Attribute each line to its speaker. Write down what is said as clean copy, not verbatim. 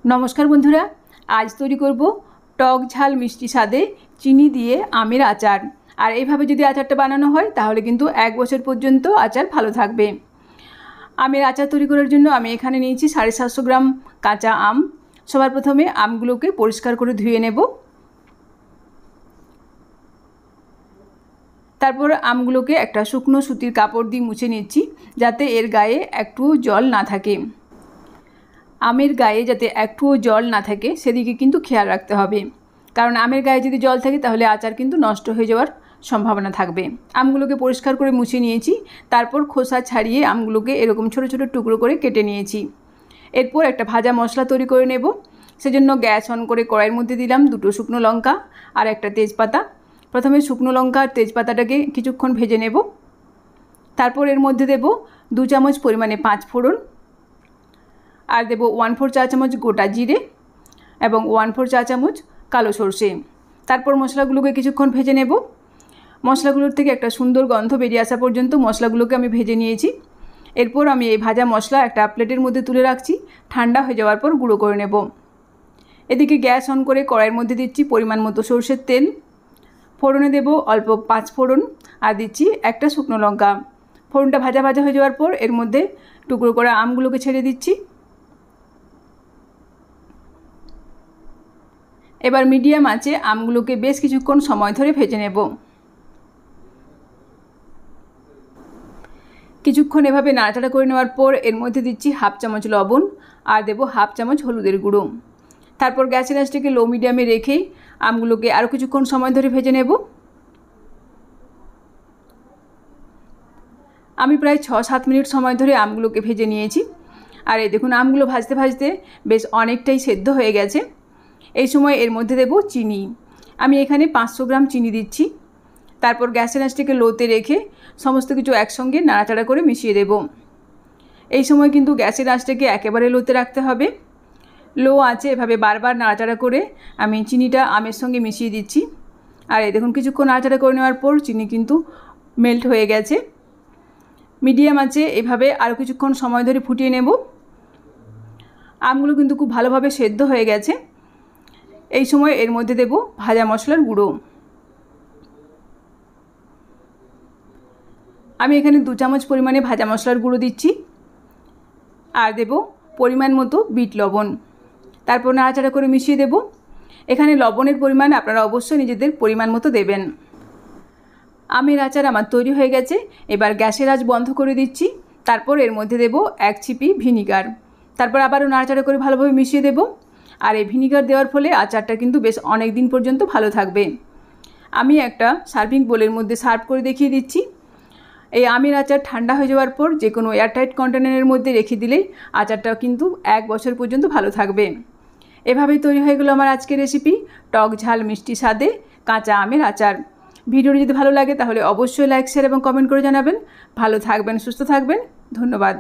Speaker 1: नमस्कार बंधुरा आज तैरी करब टक झाल मिष्टि स्वादे चीनी दिए आमेर आचार। और এইভাবে যদি আচারটা বানানো হয় তাহলে কিন্তু এক বছর পর্যন্ত আচার ভালো থাকবে। আমের আচার তৈরি করার জন্য আমি এখানে নিয়েছি 750 গ্রাম কাঁচা আম। সবার প্রথমে আমগুলোকে পরিষ্কার করে ধুয়ে নেব। তারপর আমগুলোকে একটা শুকনো সুতির কাপড় দিয়ে মুছে নিচ্ছি যাতে এর গায়ে একটু জল না থাকে। आमेर गाए जाते एकटुओ जल ना थाके सेदिके किन्तु खेयाल राखते हबे, कारण आमेर गाए यदि जल थाके ताहले आचार किन्तु नष्ट हये जाओयार सम्भावना थाकबे। आमगुलोके परिष्कार करे मुछे नियेछि, तारपर खोसा छाड़िए आमगुलोके एरकम छोटो छोटो टुकरो करे केटे नियेछि। एरपर एकटा भाजा मशला तैरी करे नेब। सेजन्य ग्यास अन करे कड़ाइर मध्य दिलाम दुटो शुकनो लंका और एकटा तेजपाता। प्रथमे शुकनो लंका और तेजपाताटाके किछुक्षण भेजे नेब। तारपर एर मध्य देब 2 चामच परिमाणे 5 फोड़न और देव 1/4 चा चामच गोटा जिरे एवं 1/4 चा चामच कालो सर्षे। तारपर मशलागुलोके किछुक्षण भेजे नेब। मशलागुलोर थेके एकटा सुंदर गन्ध बेरिये आसा पर्यन्त मशलागुलोके आमि भेजे नियेछि। एरपर आमि एई भाजा मशला एकटा प्लेटेर मध्य तुले राखछि, ठंडा हये जाओयार पर गुঁড়ো करे नेब। एदिके ग्यास अन करे कड़ाइर मध्य दिচ্ছি परिमाण मतो सर्षेर तेल। फोड़ने देव अल्प 5 फोड़न और दिচ্ছি एकटा शुकनो लंका। फोड़नटा भाजा भाजा हये जाओयार पर एर मध्य टुकरो करा आमगुलोके छेड़े दिচ্ছি। एबार मीडियम आँचे आमगुलोके बेश किछुक्षण समय धरे भेजे नेब। किछुक्षण एभाবে नाड़ाचाड़ा करे नेওয়ার पर एर मध्य दिচ্ছি हाफ चामच लवण और देव हाफ चामच हलुदेर गुঁড়ো। तारपर ग्यासेर आँचटाके लो मिडियामे रेखे आमगुलोके आरो किछुक्षण समय धरे भेजे नेब। आमी प्राय 6-7 मिनट समय धरे आमगुलोके भेजे निয়েছি। और এই দেখুন আমগুলো ভাজতে ভাজতে বেশ অনেকটাই সেদ্ধ হয়ে গেছে। এই সময় এর মধ্যে দেব চিনি। আমি এখানে 500 গ্রাম চিনি দিচ্ছি। তারপর গ্যাসের আঁচটাকে লোতে রেখে সমস্ত কিছু একসঙ্গে নাড়াচাড়া করে মিশিয়ে দেব। এই সময় কিন্তু গ্যাসের আঁচটাকে একেবারে লোতে রাখতে হবে। লো আঁচে এভাবে বারবার নাড়াচাড়া করে আমি চিনিটা আমের সঙ্গে মিশিয়ে দিচ্ছি। আর এই দেখুন কিছুক্ষণ নাড়াচাড়া করে নেওয়ার পর চিনি কিন্তু মেল্ট হয়ে গেছে। মিডিয়াম আঁচে এভাবে আরও কিছুক্ষণ সময় ধরে ফুটিয়ে নেব। আমগুলো কিন্তু খুব ভালোভাবে সেদ্ধ হয়ে গেছে। এই সময় এর মধ্যে দেব ভাজা মশলার গুঁড়ো। আমি এখানে 2 চামচ পরিমাণে ভাজা মশলার গুঁড়ো দিচ্ছি আর দেব পরিমাণ মতো বিট লবণ। তারপর নাড়াচাড়া করে মিশিয়ে দেব। এখানে লবণের পরিমাণ আপনারা অবশ্যই নিজেদের পরিমাণ মতো দেবেন। আমের আচার আমার তৈরি হয়ে গেছে। এবার গ্যাসের আঁচ বন্ধ করে দিচ্ছি। তারপর এর মধ্যে দেব 1 চিপি ভিনিগার। তারপর আবারও নাড়াচাড়া করে ভালোভাবে মিশিয়ে দেব। আর এই ভিনিগার দেওয়ার ফলে আচারটা কিন্তু বেশ অনেক দিন পর্যন্ত ভালো থাকবে। আমি একটা সার্ভিং বোলের মধ্যে সার্ভ করে দেখিয়ে দিচ্ছি। এই আমের আচার ঠান্ডা হয়ে যাওয়ার পর যে কোনো এয়ারটাইট কন্টেনারের মধ্যে রেখে দিলেই আচারটা কিন্তু 1 বছর পর্যন্ত ভালো থাকবে। এভাবেই তৈরি হয়ে গেল আমার আজকের রেসিপি টক ঝাল মিষ্টি স্বাদে কাঁচা আমের আচার। ভিডিওটি যদি ভালো লাগে তাহলে অবশ্যই লাইক শেয়ার এবং কমেন্ট করে জানাবেন। ভালো থাকবেন, সুস্থ থাকবেন। ধন্যবাদ।